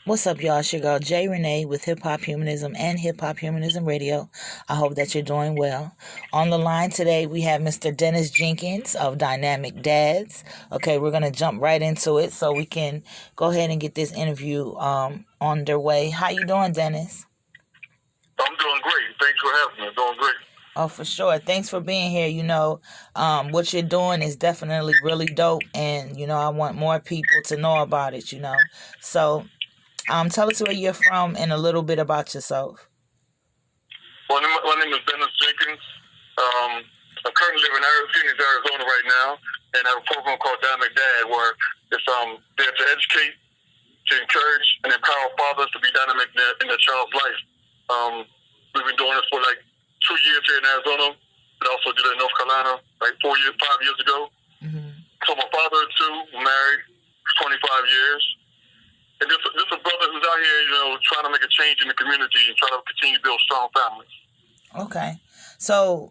What's up, y'all? It's your girl, Rene with Hip Hop Humanism and Hip Hop Humanism Radio. I hope that you're doing well. On the line today, we have Mr. Dennis Jenkins of Dynamic Dads. Okay, we're going to jump right into it so we can go ahead and get this interview underway. How you doing, Dennis? I'm doing great. Thanks for having me. Doing great. Oh, for sure. Thanks for being here. What you're doing is definitely really dope. And, I want more people to know about it, So, tell us where you're from and a little bit about yourself. Well, my name is Dennis Jenkins. I currently live in Phoenix, Arizona right now, and I have a program called Dynamic Dad where it's there to educate, to encourage, and empower fathers to be dynamic in their child's life. We've been doing this for like 2 years here in Arizona, but also did it in North Carolina like 5 years ago. Mm-hmm. So my father too, married 25 years. And this is a brother who's out here, trying to make a change in the community and trying to continue to build strong families. Okay. So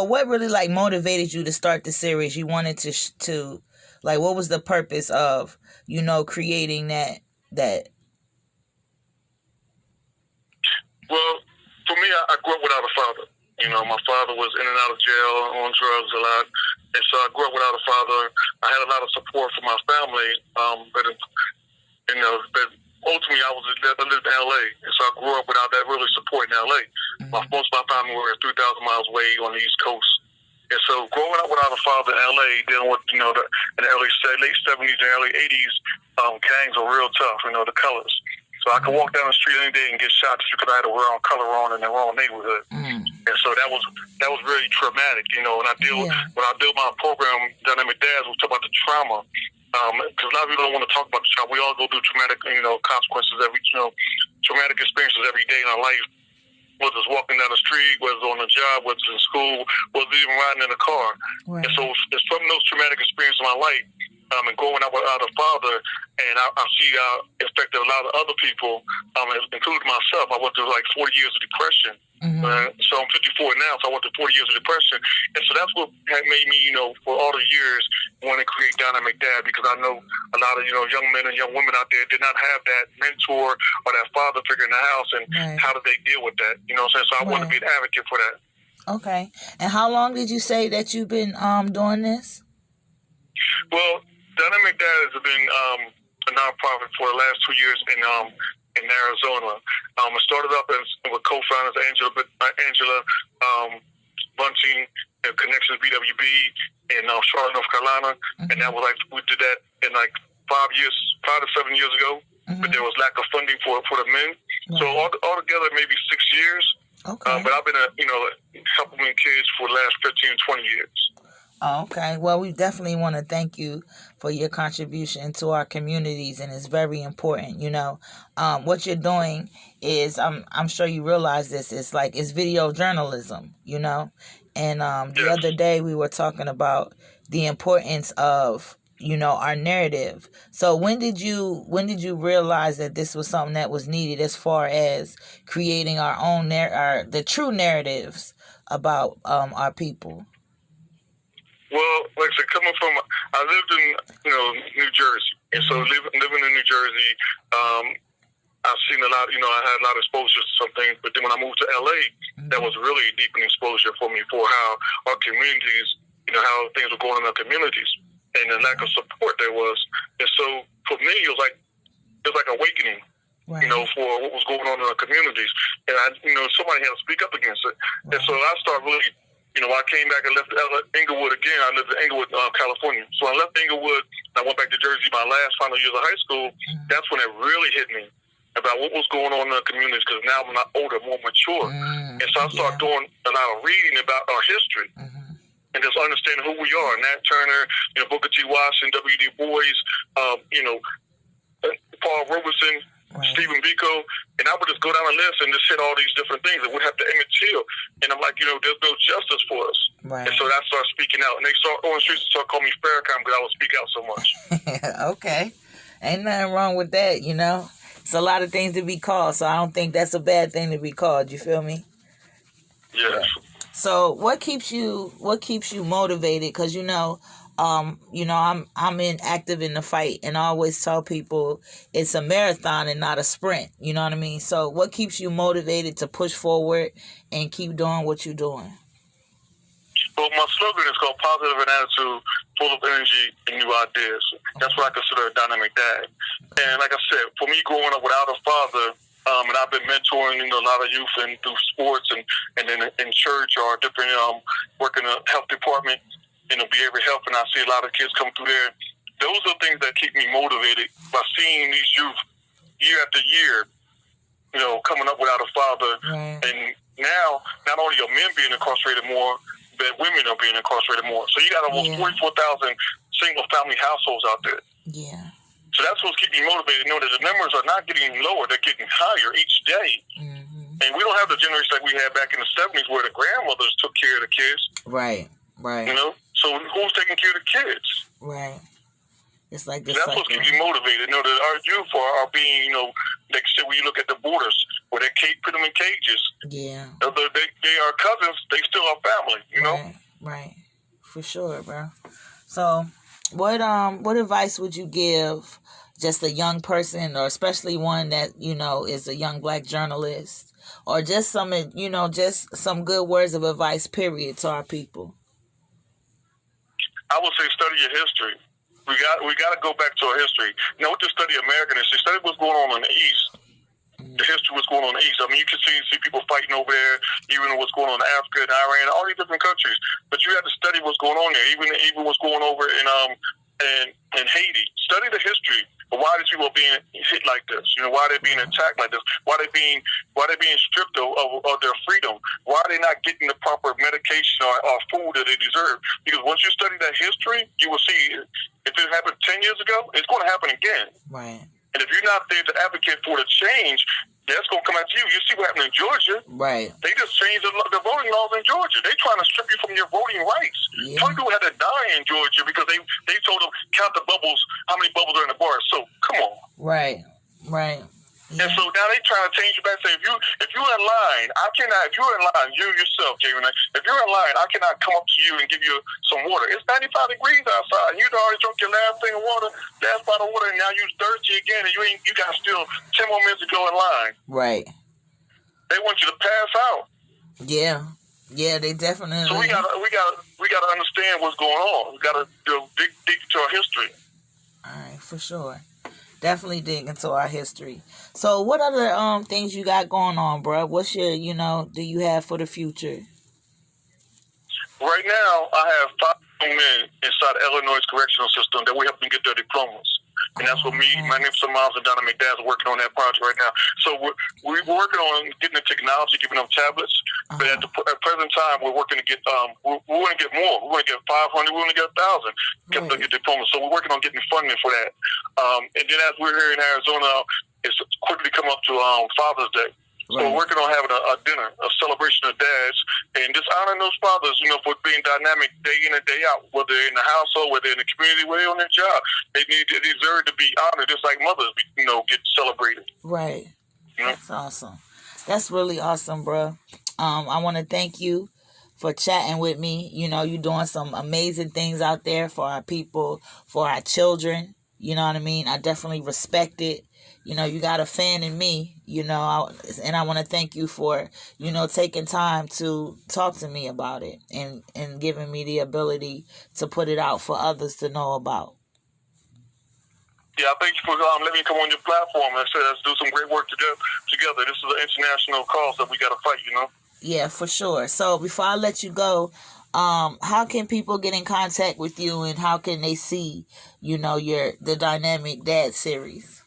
what really like motivated you to start the series? You wanted to what was the purpose of, creating that? Well, for me, I grew up without a father. My father was in and out of jail, on drugs a lot. And so I grew up without a father. I had a lot of support from my family, but ultimately I lived in LA, and so I grew up without that really support in LA. Mm-hmm. Most of my family were 3,000 miles away on the East Coast, and so growing up without a father in LA, dealing with in the late 70s and early 80s, gangs were real tough. The colors. So I could walk down the street any day and get shot just because I had a wrong color on in the wrong neighborhood. Mm. And so that was really traumatic. When I build my program, Dynamic Dads, we talk about the trauma. Because a lot of people don't want to talk about the trauma. We all go through traumatic, consequences traumatic experiences every day in our life. Whether it's walking down the street, whether it's on a job, whether it's in school, whether it's even riding in a car. Right. And so it's from those traumatic experiences in my life, and growing up without a father, and I see how it affected a lot of other people, including myself. I went through like 40 years of depression. Mm-hmm. So I'm 54 now, so I went through 40 years of depression. And so that's what had made me, for all the years, want to create Dynamic Dad, because I know a lot of, young men and young women out there did not have that mentor or that father figure in the house, and right. How did they deal with that? You know what I'm saying? So I want to be an advocate for that. Okay. And how long did you say that you've been doing this? Well, Dynamic Dad has been a nonprofit for the last 2 years in Arizona. It started up with co-founders Angela Bunting, Connections BWB in Charlotte, North Carolina, mm-hmm. And that was we did that in 5 to 7 years ago. Mm-hmm. But there was lack of funding for the men. Right. So altogether maybe 6 years. Okay. But I've been helping kids for the last 15, 20 years. Oh, okay. Well, we definitely want to thank you for your contribution to our communities, and it's very important. What you're doing is, I'm sure you realize this. It's video journalism. And the other day we were talking about the importance of our narrative. So when did you realize that this was something that was needed as far as creating our own the true narratives about our people? Well, like I said, I lived in, New Jersey. And so living in New Jersey, I've seen a lot, I had a lot of exposure to some things. But then when I moved to LA, that was really a deepening exposure for me for how our communities, how things were going in our communities and the lack of support there was. And so for me, it was like awakening, right. For what was going on in our communities. And somebody had to speak up against it. Right. And so I started really, I came back and left Inglewood again. I lived in Inglewood, California. So I left Inglewood and I went back to Jersey my last final years of high school. Mm-hmm. That's when it really hit me about what was going on in the communities, because now I'm not older, more mature. Mm-hmm. And so I started doing a lot of reading about our history. Mm-hmm. And just understanding who we are. Nat Turner, Booker T. Washington, W. D. Bois, Paul Robeson, right. Stephen Biko, and I would just go down the list and just hit all these different things that we have to imitate. And I'm like, there's no justice for us. Right. And so I started speaking out. And they start on the streets and calling me Farrakhan because I would speak out so much. Okay. Ain't nothing wrong with that, It's a lot of things to be called, so I don't think that's a bad thing to be called. You feel me? Yes. So what keeps you motivated? Because, I'm active in the fight, and I always tell people it's a marathon and not a sprint. You know what I mean? So what keeps you motivated to push forward and keep doing what you're doing? Well, my slogan is called Positive and Attitude, Full of Energy and New Ideas. That's what I consider a dynamic dad. And like I said, for me growing up without a father, and I've been mentoring a lot of youth and through sports and then in church or different work in the health department, behavioral health, and I see a lot of kids come through there. Those are things that keep me motivated by seeing these youth year after year, coming up without a father. Right. And now, not only are men being incarcerated more, but women are being incarcerated more. So you got almost 44,000 single-family households out there. Yeah. So that's what's keeping me motivated. Know that the numbers are not getting lower; they're getting higher each day. Mm-hmm. And we don't have the generation like we had back in the 70s, where the grandmothers took care of the kids. Right. So who's taking care of the kids? Right. It's like this. That's what's keeping me motivated. That our youth are being, like I said, when you look at the borders, where they put them in cages. Yeah. They are cousins. They still are family. Right. For sure, bro. So, what advice would you give just a young person, or especially one that is a young Black journalist, or just some good words of advice, period, to our people? I would say study your history. We got to go back to our history. Not just study American history. Study what's going on in the East. The history what's going on in the East. I mean, you can see people fighting over there, even what's going on in Africa and Iran, all these different countries. But you have to study what's going on there, even what's going over in Haiti. Study the history of why these people are being hit like this. Why they're being attacked like this. Why they're being stripped of their freedom. Why are they not getting the proper medication or food that they deserve? Because once you study that history, you will see if it happened 10 years ago, it's going to happen again. Right. And if you're not there to advocate for the change, that's going to come after you. You see what happened in Georgia. Right. They just changed the voting laws in Georgia. They're trying to strip you from your voting rights. Yeah. 20 people had to die in Georgia because they told them count the bubbles, how many bubbles are in the bar. So, come on. Right. Yeah. And so now they trying to change you back. Say if you're in line, I cannot. If you're in line, you yourself, Jamie. If you're in line, I cannot come up to you and give you some water. It's 95 degrees outside. You'd already drunk your last thing of water, last bottle of water, and now you're thirsty again, and you got still 10 more minutes to go in line. Right. They want you to pass out. Yeah, they definitely. So we gotta understand what's going on. We gotta dig into our history. All right, for sure. Definitely dig into our history. So what other things you got going on, bro? What's your, do you have for the future? Right now, I have 5 young men inside the Illinois correctional system that we help them get their diplomas. And that's what me, Magnificent Miles, and Dynamic Dads are working on that project right now. So we're working on getting the technology, giving them tablets. But at the present time, we're working to get, we want to get more. We want to get 500, we want to get 1,000. Get them get diplomas. So we're working on getting funding for that. And then as we're here in Arizona, it's quickly come up to Father's Day. So we're working on having a dinner, a celebration of dads, and just honoring those fathers, for being dynamic day in and day out, whether they're in the household, whether they're in the community, whether they're on their job. They deserve to be honored, just like mothers, get celebrated. Right. That's awesome. That's really awesome, bro. I want to thank you for chatting with me. You're doing some amazing things out there for our people, for our children. You know what I mean? I definitely respect it. You got a fan in me, and I want to thank you for, taking time to talk to me about it and giving me the ability to put it out for others to know about. Yeah, thank you for letting me come on your platform and say let's do some great work together. This is an international cause that we got to fight, Yeah, for sure. So before I let you go, how can people get in contact with you, and how can they see, the Dynamic Dad series?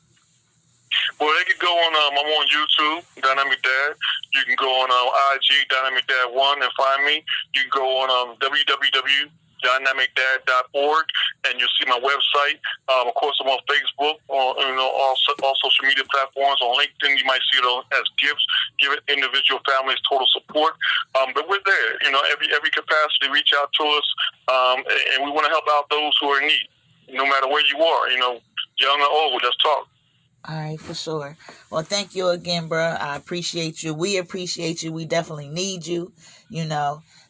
Well, they can go on, I'm on YouTube, Dynamic Dad. You can go on IG, Dynamic Dad 1, and find me. You can go on www.dynamicdad.org, and you'll see my website. Of course, I'm on Facebook, all social media platforms. On LinkedIn, you might see it as gifts, give it individual families total support. But we're there, every capacity, reach out to us, and we want to help out those who are in need, no matter where you are, young or old, let's talk. All right, for sure. Well, thank you again, bro. I appreciate you. We appreciate you. We definitely need you,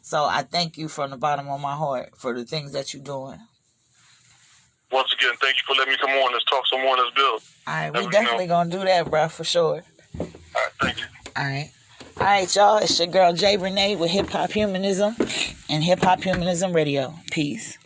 So I thank you from the bottom of my heart for the things that you're doing. once again, thank you for letting me come on. Let's talk some more. Let's build. All right, we definitely gonna do that, bro, for sure. All right, thank you. All right, y'all. It's your girl Rene with Hip Hop Humanism and Hip Hop Humanism Radio. Peace.